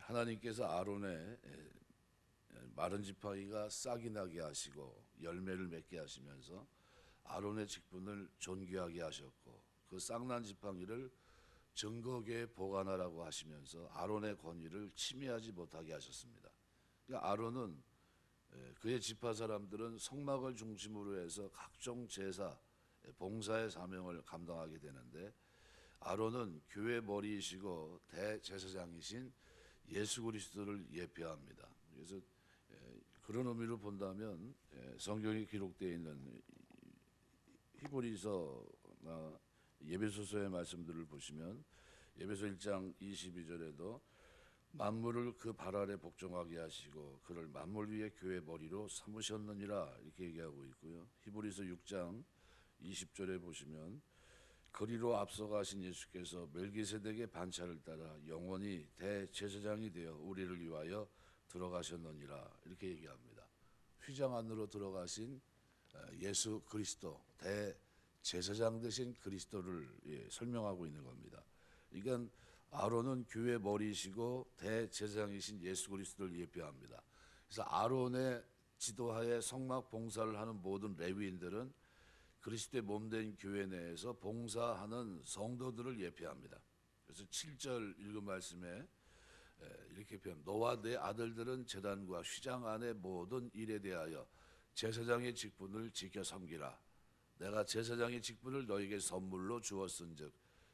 하나님께서 아론의 마른 지팡이가 싹이 나게 하시고 열매를 맺게 하시면서 아론의 직분을 존귀하게 하셨고, 그 싹난 지팡이를 증거계에 보관하라고 하시면서 아론의 권위를 침해하지 못하게 하셨습니다. 그러니까 아론은, 그의 지파 사람들은 성막을 중심으로 해서 각종 제사, 봉사의 사명을 감당하게 되는데, 아론은 교회 머리이시고 대제사장이신 예수 그리스도를 예표합니다. 그래서 그런 의미로 본다면 성경에 기록되어 있는 히브리서나 예배소서의 말씀들을 보시면, 예배소 1장 22절에도 만물을 그 발 아래 복종하게 하시고 그를 만물 위에 교회 머리로 삼으셨느니라, 이렇게 얘기하고 있고요. 히브리서 6장 20절에 보시면 그리로 앞서가신 예수께서 멜기세덱의 반차를 따라 영원히 대제사장이 되어 우리를 위하여 들어가셨느니라, 이렇게 얘기합니다. 휘장 안으로 들어가신 예수 그리스도, 대제사장 되신 그리스도를 설명하고 있는 겁니다. 그러니까 아론은 교회 머리이시고 대제사장이신 예수 그리스도를 예표합니다. 그래서 아론의 지도하에 성막 봉사를 하는 모든 레위인들은 그리스도의 몸된 교회 내에서 봉사하는 성도들을 예표합니다. 그래서 7절 읽은 말씀에 이렇게 표현합니다. 너와 내 아들들은 제단과 휘장 안의 모든 일에 대하여 제사장의 직분을 지켜 섬기라. 내가 제사장의 직분을 너에게 선물로 주었은즉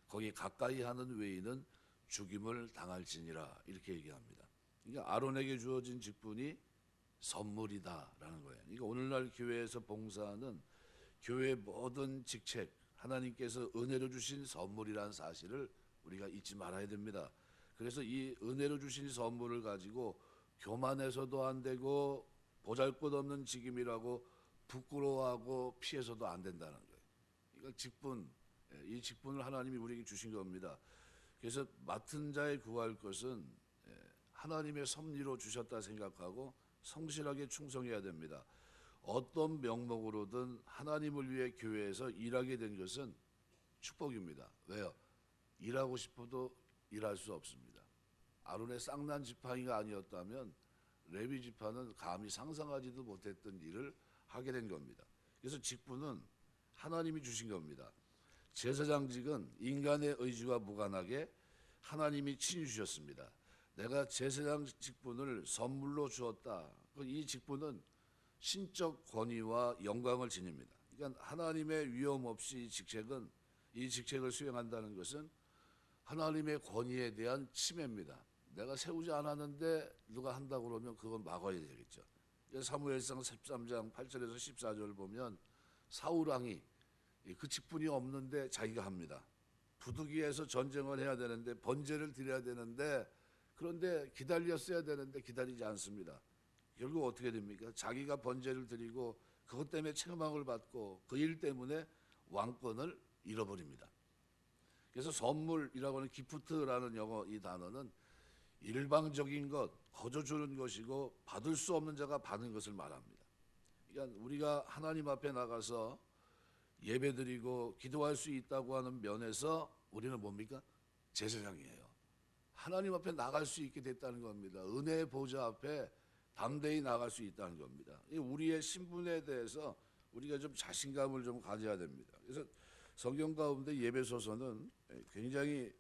거기 가까이 하는 외인은 죽임을 당할지니라, 이렇게 얘기합니다. 그러니까 아론에게 주어진 직분이 선물이다라는 거예요. 그러니까 오늘날 교회에서 봉사하는 교회의 모든 직책, 하나님께서 은혜로 주신 선물이라는 사실을 우리가 잊지 말아야 됩니다. 그래서 이 은혜로 주신 선물을 가지고 교만해서도 안 되고 보잘것없는 직임이라고 부끄러워하고 피해서도 안 된다는 거예요. 그러니까 직분, 이 직분을 하나님이 우리에게 주신 겁니다. 그래서 맡은 자에 구할 것은 하나님의 섭리로 주셨다 생각하고 성실하게 충성해야 됩니다. 어떤 명목으로든 하나님을 위해 교회에서 일하게 된 것은 축복입니다. 왜요? 일하고 싶어도 일할 수 없습니다. 아론의 쌍난 지팡이가 아니었다면 레위 지파는 감히 상상하지도 못했던 일을 하게 된 겁니다. 그래서 직분은 하나님이 주신 겁니다. 제사장직은 인간의 의지와 무관하게 하나님이 친히 주셨습니다. 내가 제사장 직분을 선물로 주었다. 이 직분은 신적 권위와 영광을 지닙니다. 그러니까 하나님의 위험 없이 이 직책을 수행한다는 것은 하나님의 권위에 대한 침해입니다. 내가 세우지 않았는데 누가 한다고 그러면 그건 막아야 되겠죠. 사무엘상 13장 8절에서 14절 보면 사울 왕이 그 직분이 없는데 자기가 합니다. 부득이해서 전쟁을 해야 되는데 번제를 드려야 되는데, 그런데 기다렸어야 되는데 기다리지 않습니다. 결국 어떻게 됩니까? 자기가 번제를 드리고 그것 때문에 책망을 받고 그 일 때문에 왕권을 잃어버립니다. 그래서 선물이라고 하는 기프트라는 영어 이 단어는 일방적인 것, 거저 주는 것이고 받을 수 없는 자가 받는 것을 말합니다. 그러니까 우리가 하나님 앞에 나가서 예배드리고 기도할 수 있다고 하는 면에서 우리는 뭡니까? 제사장이에요. 하나님 앞에 나갈 수 있게 됐다는 겁니다. 은혜의 보좌 앞에 담대히 나갈 수 있다는 겁니다. 우리의 신분에 대해서 우리가 좀 자신감을 좀 가져야 됩니다. 그래서 성경 가운데 예배소서는 굉장히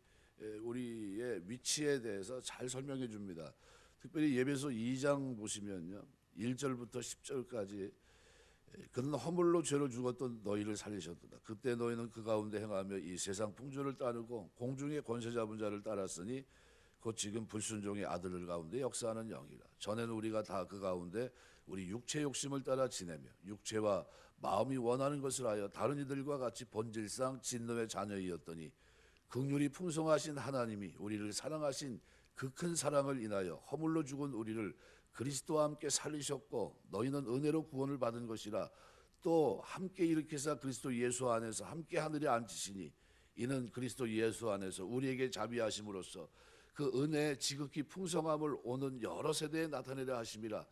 우리의 위치에 대해서 잘 설명해 줍니다. 특별히 예배소 2장 보시면요, 1절부터 10절까지 그는 허물로 죄를 죽었던 너희를 살리셨도다. 그때 너희는 그 가운데 행하며 이 세상 풍조를 따르고 공중의 권세 잡은 자를 따랐으니 곧 지금 불순종의 아들들 가운데 역사하는 영이라. 전에는 우리가 다 그 가운데 우리 육체 욕심을 따라 지내며 육체와 마음이 원하는 것을 하여 다른 이들과 같이 본질상 진노의 자녀이었더니 긍휼이 풍성하신 하나님이 우리를 사랑하신 그 큰 사랑을 인하여 허물로 죽은 우리를 그리스도와 함께 살리셨고 너희는 은혜로 구원을 받은 것이라. 또 함께 일으키사 그리스도 예수 안에서 함께 하늘에 앉으시니 이는 그리스도 예수 안에서 우리에게 자비하심으로써 그 은혜의 지극히 풍성함을 오는 여러 세대에 나타내려 하심이라.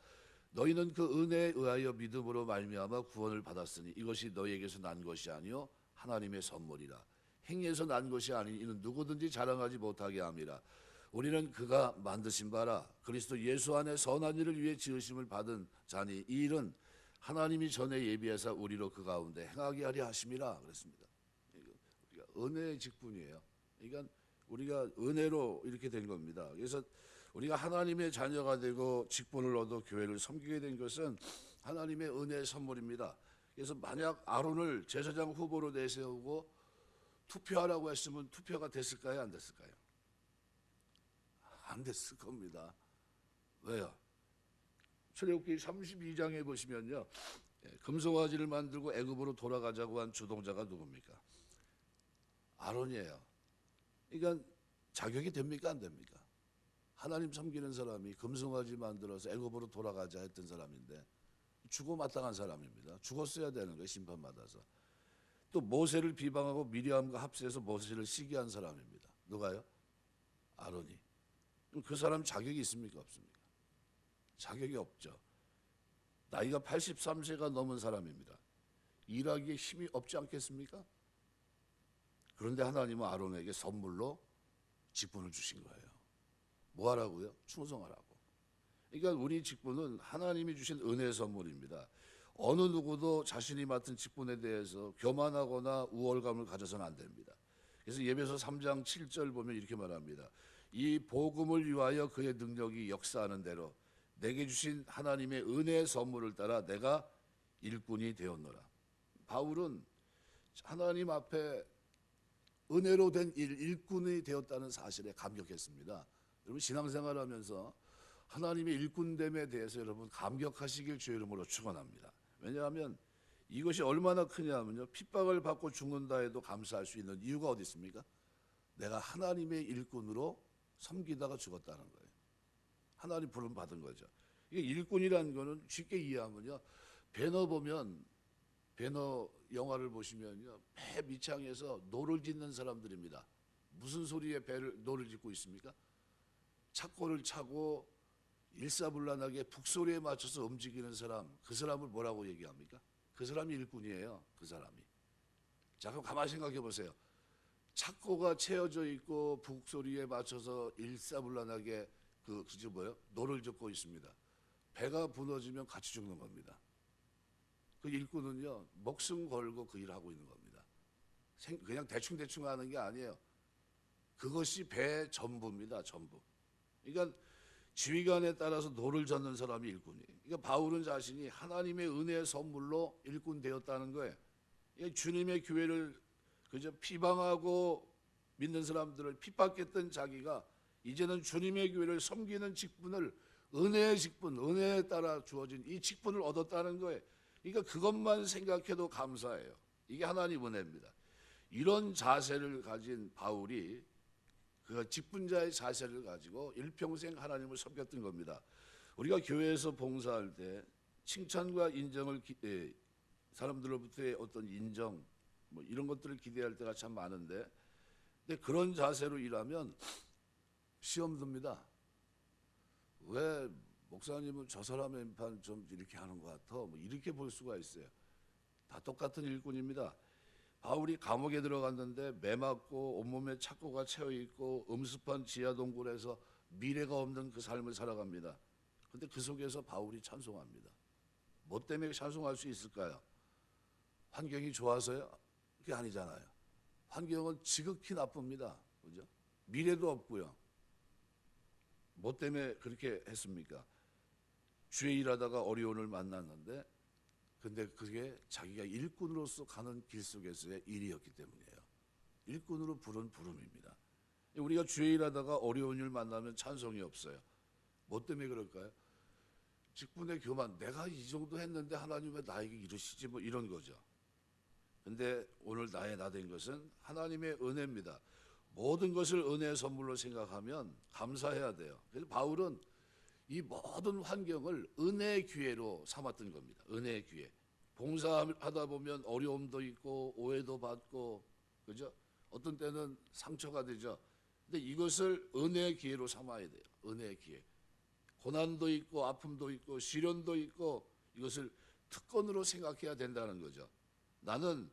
너희는 그 은혜에 의하여 믿음으로 말미암아 구원을 받았으니 이것이 너희에게서 난 것이 아니요 하나님의 선물이라. 행위에서 난 것이 아닌 이는 누구든지 자랑하지 못하게 함이라. 우리는 그가 만드신 바라 그리스도 예수 안에 선한 일을 위해 지으심을 받은 자니 이 일은 하나님이 전에 예비하사 우리로 그 가운데 행하게 하려 하심이라 그랬습니다. 우리가 은혜의 직분이에요. 그러니까 우리가 은혜로 이렇게 된 겁니다. 그래서 우리가 하나님의 자녀가 되고 직분을 얻어 교회를 섬기게 된 것은 하나님의 은혜의 선물입니다. 그래서 만약 아론을 제사장 후보로 내세우고 투표하라고 했으면 투표가 됐을까요? 안 됐을까요? 안 됐을 겁니다. 왜요? 출애굽기 32장에 보시면요, 금송아지를 만들고 애굽으로 돌아가자고 한 주동자가 누굽니까? 아론이에요. 그러니까 자격이 됩니까? 안 됩니까? 하나님 섬기는 사람이 금송아지 만들어서 애굽으로 돌아가자 했던 사람인데 죽어 마땅한 사람입니다. 죽었어야 되는 거예요. 심판받아서. 또 모세를 비방하고 미리암과 합세해서 모세를 시기한 사람입니다. 누가요? 아론이. 그럼 그 사람 자격이 있습니까? 없습니까? 자격이 없죠. 나이가 83세가 넘은 사람입니다. 일하기에 힘이 없지 않겠습니까? 그런데 하나님은 아론에게 선물로 직분을 주신 거예요. 뭐 하라고요? 충성하라고. 그러니까 우리 직분은 하나님이 주신 은혜의 선물입니다. 어느 누구도 자신이 맡은 직분에 대해서 교만하거나 우월감을 가져서는 안 됩니다. 그래서 예배서 3장 7절 보면 이렇게 말합니다. 이 복음을 위하여 그의 능력이 역사하는 대로 내게 주신 하나님의 은혜의 선물을 따라 내가 일꾼이 되었노라. 바울은 하나님 앞에 은혜로 된 일꾼이 되었다는 사실에 감격했습니다. 여러분 신앙생활하면서 하나님의 일꾼됨에 대해서 여러분 감격하시길 주의 이름으로 축원합니다. 왜냐하면 이것이 얼마나 크냐면요, 핍박을 받고 죽는다 해도 감사할 수 있는 이유가 어디 있습니까? 내가 하나님의 일꾼으로 섬기다가 죽었다는 거예요. 하나님 부름 받은 거죠. 이게 일꾼이라는 거는 쉽게 이해하면요, 배너 보면 배너 영화를 보시면요, 배 밑창에서 노를 짓는 사람들입니다. 무슨 소리에 노를 짓고 있습니까? 착고를 차고 일사불란하게 북소리에 맞춰서 움직이는 사람, 그 사람을 뭐라고 얘기합니까? 그 사람이 일꾼이에요. 그 사람이. 자, 그럼 가만히 생각해 보세요. 착고가 채워져 있고 북소리에 맞춰서 일사불란하게 그게 뭐예요? 노를 젓고 있습니다. 배가 무너지면 같이 죽는 겁니다. 그 일꾼은요, 목숨 걸고 그 일을 하고 있는 겁니다. 그냥 대충 하는 게 아니에요. 그것이 배의 전부입니다. 전부. 그러니까 지휘관에 따라서 노를 젓는 사람이 일꾼이에요. 그러니까 바울은 자신이 하나님의 은혜의 선물로 일꾼 되었다는 거예요. 주님의 교회를 그저 비방하고 믿는 사람들을 핍박했던 자기가 이제는 주님의 교회를 섬기는 직분을, 은혜의 직분, 은혜에 따라 주어진 이 직분을 얻었다는 거예요. 그러니까 그것만 생각해도 감사해요. 이게 하나님 은혜입니다. 이런 자세를 가진 바울이 그 직분자의 자세를 가지고 일평생 하나님을 섬겼던 겁니다. 우리가 교회에서 봉사할 때 칭찬과 인정을 사람들로부터의 어떤 인정 뭐 이런 것들을 기대할 때가 참 많은데, 근데 그런 자세로 일하면 시험 듭니다. 왜 목사님은 저 사람의 판 좀 이렇게 하는 것 같아? 뭐 이렇게 볼 수가 있어요. 다 똑같은 일꾼입니다. 바울이 감옥에 들어갔는데 매 맞고 온몸에 착고가 채워 있고 음습한 지하 동굴에서 미래가 없는 그 삶을 살아갑니다. 그런데 그 속에서 바울이 찬송합니다. 뭐 때문에 찬송할 수 있을까요? 환경이 좋아서요? 그게 아니잖아요. 환경은 지극히 나쁩니다. 그죠? 미래도 없고요. 뭐 때문에 그렇게 했습니까? 주의 일하다가 어려움을 만났는데, 근데 그게 자기가 일꾼으로서 가는 길 속에서의 일이었기 때문이에요. 일꾼으로 부른 부름입니다. 우리가 주의 일하다가 어려운 일 만나면 찬송이 없어요. 뭐 때문에 그럴까요? 직분의 교만, 내가 이 정도 했는데 하나님 왜 나에게 이러시지, 뭐 이런 거죠. 근데 오늘 나의 나 된 것은 하나님의 은혜입니다. 모든 것을 은혜의 선물로 생각하면 감사해야 돼요. 그래서 바울은 이 모든 환경을 은혜의 기회로 삼았던 겁니다. 은혜의 기회. 봉사하다 보면 어려움도 있고 오해도 받고, 그죠? 어떤 때는 상처가 되죠. 근데 이것을 은혜의 기회로 삼아야 돼요. 은혜의 기회. 고난도 있고 아픔도 있고 시련도 있고 이것을 특권으로 생각해야 된다는 거죠. 나는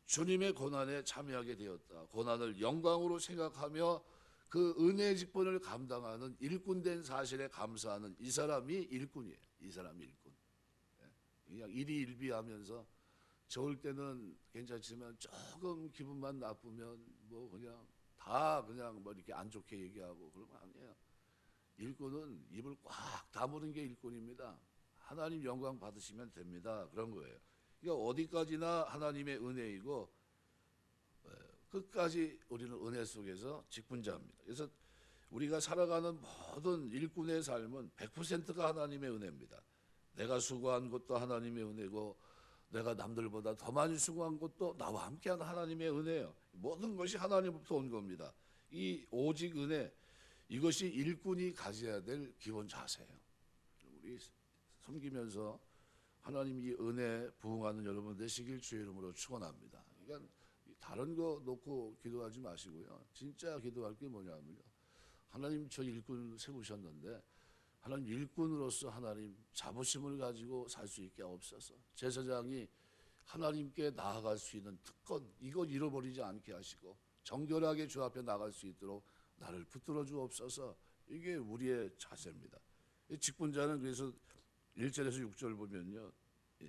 주님의 고난에 참여하게 되었다. 고난을 영광으로 생각하며 그 은혜의 직분을 감당하는 일꾼된 사실에 감사하는 이 사람이 일꾼이에요. 이 사람이 일꾼. 그냥 일희일비하면서 좋을 때는 괜찮지만 조금 기분만 나쁘면 뭐 그냥 다 그냥 뭐 이렇게 안 좋게 얘기하고 그런 거 아니에요. 일꾼은 입을 꽉 다무는 게 일꾼입니다. 하나님 영광 받으시면 됩니다. 그런 거예요. 그러니까 어디까지나 하나님의 은혜이고 끝까지 우리는 은혜 속에서 직분자입니다. 그래서 우리가 살아가는 모든 일꾼의 삶은 100%가 하나님의 은혜입니다. 내가 수고한 것도 하나님의 은혜고 내가 남들보다 더 많이 수고한 것도 나와 함께한 하나님의 은혜예요. 모든 것이 하나님부터 온 겁니다. 이 오직 은혜, 이것이 일꾼이 가져야 될 기본 자세예요. 우리 섬기면서 하나님 이 은혜 부응하는 여러분 되시길 주의 이름으로 축원합니다. 그러니까 다른 거 놓고 기도하지 마시고요. 진짜 기도할 게 뭐냐면요. 하나님 저 일꾼 세우셨는데 하나님 일꾼으로서 하나님 자부심을 가지고 살 수 있게 없어서 제사장이 하나님께 나아갈 수 있는 특권 이거 잃어버리지 않게 하시고 정결하게 주 앞에 나갈 수 있도록 나를 붙들어 주옵소서. 이게 우리의 자세입니다. 직분자는 그래서 1절에서 6절 보면요.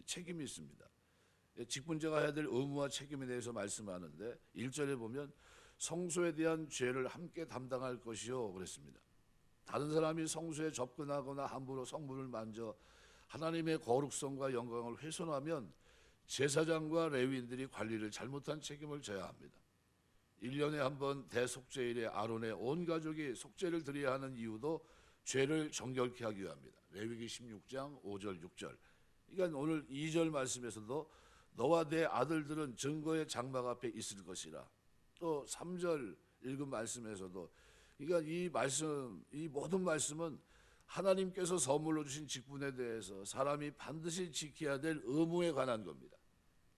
책임이 있습니다. 직분자가 해야 될 의무와 책임에 대해서 말씀하는데 1절에 보면 성소에 대한 죄를 함께 담당할 것이요 그랬습니다. 다른 사람이 성소에 접근하거나 함부로 성물을 만져 하나님의 거룩성과 영광을 훼손하면 제사장과 레위인들이 관리를 잘못한 책임을 져야 합니다. 1년에 한 번 대속죄일에 아론의 온 가족이 속죄를 드려야 하는 이유도 죄를 정결케 하기 위함입니다. 레위기 16장 5절 6절. 그러니까 오늘 2절 말씀에서도 너와 내 아들들은 증거의 장막 앞에 있을 것이라. 또 3절 읽은 말씀에서도 그러니까 이 말씀, 이 모든 말씀은 하나님께서 선물로 주신 직분에 대해서 사람이 반드시 지켜야 될 의무에 관한 겁니다.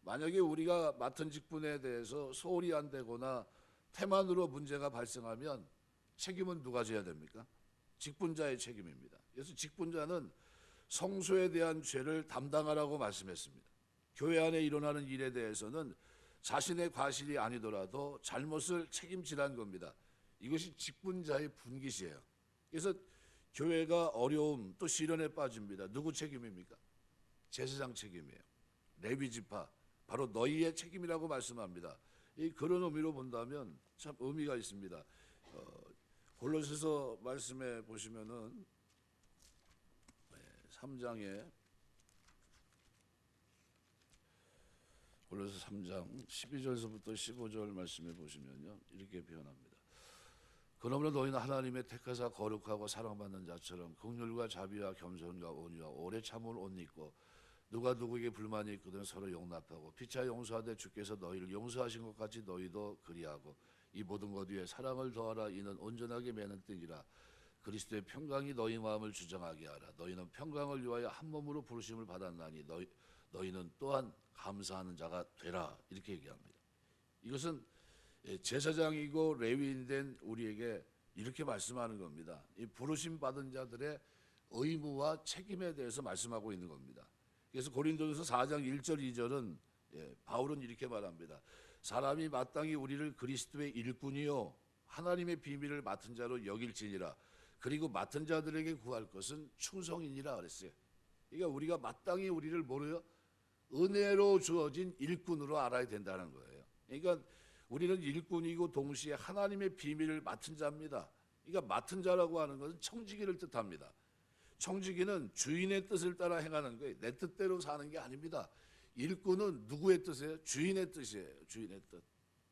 만약에 우리가 맡은 직분에 대해서 소홀히 안 되거나 태만으로 문제가 발생하면 책임은 누가 져야 됩니까? 직분자의 책임입니다. 그래서 직분자는 성소에 대한 죄를 담당하라고 말씀했습니다. 교회 안에 일어나는 일에 대해서는 자신의 과실이 아니더라도 잘못을 책임지라는 겁니다. 이것이 직분자의 분깃이에요. 그래서 교회가 어려움 또 시련에 빠집니다. 누구 책임입니까? 제사장 책임이에요. 레위 지파 바로 너희의 책임이라고 말씀합니다. 이 그런 의미로 본다면 참 의미가 있습니다. 골로새서 말씀에 보시면은 3장에 골로새 3장 12절에서부터 15절 말씀에 보시면요 이렇게 표현합니다. 그러므로 너희는 하나님의 택하사 거룩하고 사랑받는 자처럼 긍휼과 자비와 겸손과 온유와 오래 참을 옷 입고 누가 누구에게 불만이 있거든 서로 용납하고 피차 용서하되 주께서 너희를 용서하신 것 같이 너희도 그리하고 이 모든 것 위에 사랑을 더하라. 이는 온전하게 매는 뜻이라. 그리스도의 평강이 너희 마음을 주장하게 하라. 너희는 평강을 위하여 한 몸으로 부르심을 받았나니 너희는 또한 감사하는 자가 되라. 이렇게 얘기합니다. 이것은 제사장이고 레위인된 우리에게 이렇게 말씀하는 겁니다. 이 부르심 받은 자들의 의무와 책임에 대해서 말씀하고 있는 겁니다. 그래서 고린도전서 4장 1절 2절은 바울은 이렇게 말합니다. 사람이 마땅히 우리를 그리스도의 일꾼이요 하나님의 비밀을 맡은 자로 여길지니라. 그리고 맡은 자들에게 구할 것은 충성이니라 그랬어요. 그러니까 우리가 마땅히 우리를 뭐래요? 은혜로 주어진 일꾼으로 알아야 된다는 거예요. 그러니까 우리는 일꾼이고 동시에 하나님의 비밀을 맡은 자입니다. 그러니까 맡은 자라고 하는 것은 청지기를 뜻합니다. 청지기는 주인의 뜻을 따라 행하는 거예요. 내 뜻대로 사는 게 아닙니다. 일꾼은 누구의 뜻이에요? 주인의 뜻이에요. 주인의 뜻.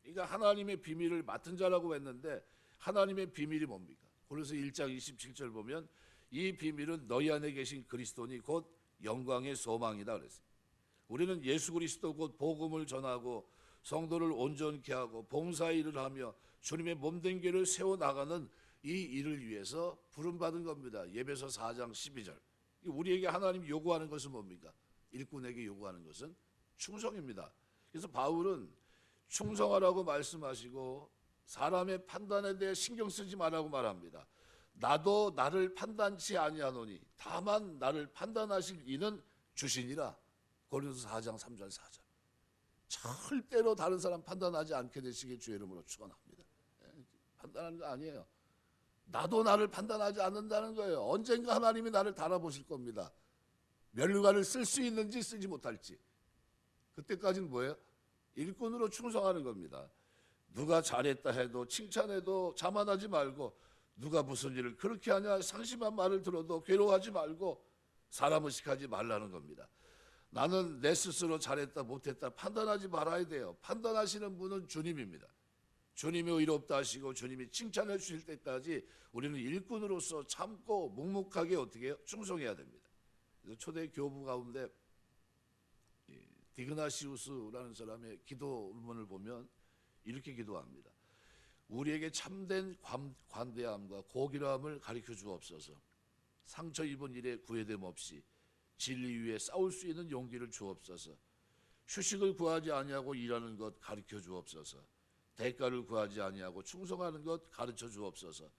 그러니까 하나님의 비밀을 맡은 자라고 했는데 하나님의 비밀이 뭡니까? 골로새 1장 27절 보면 이 비밀은 너희 안에 계신 그리스도니 곧 영광의 소망이다 그랬어요. 우리는 예수 그리스도 곧 복음을 전하고 성도를 온전케 하고 봉사의 일을 하며 주님의 몸된 교회를 세워나가는 이 일을 위해서 부름받은 겁니다. 예배서 4장 12절. 우리에게 하나님 요구하는 것은 뭡니까? 일꾼에게 요구하는 것은 충성입니다. 그래서 바울은 충성하라고 말씀하시고 사람의 판단에 대해 신경 쓰지 말라고 말합니다. 나도 나를 판단치 아니하노니 다만 나를 판단하실 이는 주시니라. 고린도서 4장 3절 4절. 절대로 다른 사람 판단하지 않게 되시길 주의 이름으로 축원합니다. 판단하는 거 아니에요. 나도 나를 판단하지 않는다는 거예요. 언젠가 하나님이 나를 달아보실 겁니다. 면류관을 쓸 수 있는지 쓰지 못할지. 그때까지는 뭐예요? 일꾼으로 충성하는 겁니다. 누가 잘했다 해도 칭찬해도 자만하지 말고, 누가 무슨 일을 그렇게 하냐 상심한 말을 들어도 괴로워하지 말고 사람 의식하지 말라는 겁니다. 나는 내 스스로 잘했다 못했다 판단하지 말아야 돼요. 판단하시는 분은 주님입니다. 주님이 의롭다 하시고 주님이 칭찬해 주실 때까지 우리는 일꾼으로서 참고 묵묵하게 어떻게 해요? 충성해야 됩니다. 그래서 초대 교부 가운데 디그나시우스라는 사람의 기도문을 보면 이렇게 기도합니다. 우리에게 참된 관대함과 고귀함을 가르쳐 주옵소서. 상처 입은 일에 구애됨 없이 진리 위에 싸울 수 있는 용기를 주옵소서. 휴식을 구하지 아니하고 일하는 것 가르쳐 주옵소서. 대가를 구하지 아니하고 충성하는 것 가르쳐 주옵소서.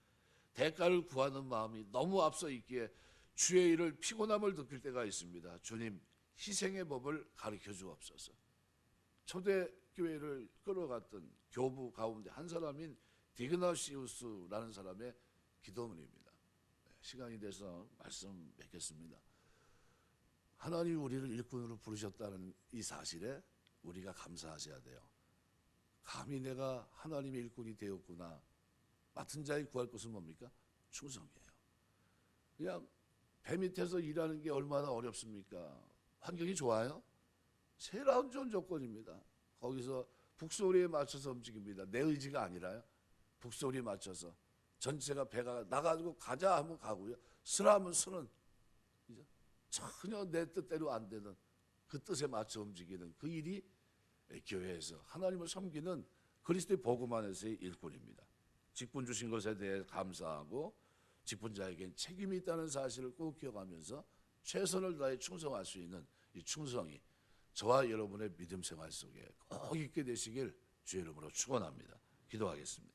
대가를 구하는 마음이 너무 앞서 있기에 주의 일을 피곤함을 느낄 때가 있습니다. 주님, 희생의 법을 가르쳐 주옵소서. 초대교회를 끌어갔던 교부 가운데 한 사람인 디그나시우스라는 사람의 기도문입니다. 시간이 돼서 말씀 맺겠습니다. 하나님이 우리를 일꾼으로 부르셨다는 이 사실에 우리가 감사하셔야 돼요. 감히 내가 하나님의 일꾼이 되었구나. 맡은 자에 구할 것은 뭡니까? 충성이에요. 그냥 배 밑에서 일하는 게 얼마나 어렵습니까? 환경이 좋아요? 제일 안 좋은 조건입니다. 거기서 북소리에 맞춰서 움직입니다. 내 의지가 아니라요. 북소리에 맞춰서 전체가 배가 나가지고 가자 하면 가고요. 쓰라 하면 쓰는, 전혀 내 뜻대로 안 되는 그 뜻에 맞춰 움직이는 그 일이 교회에서 하나님을 섬기는 그리스도의 복음 안에서의 일꾼입니다. 직분 주신 것에 대해 감사하고 직분자에겐 책임이 있다는 사실을 꼭 기억하면서 최선을 다해 충성할 수 있는 이 충성이 저와 여러분의 믿음 생활 속에 꼭 있게 되시길 주의 이름으로 축원합니다. 기도하겠습니다.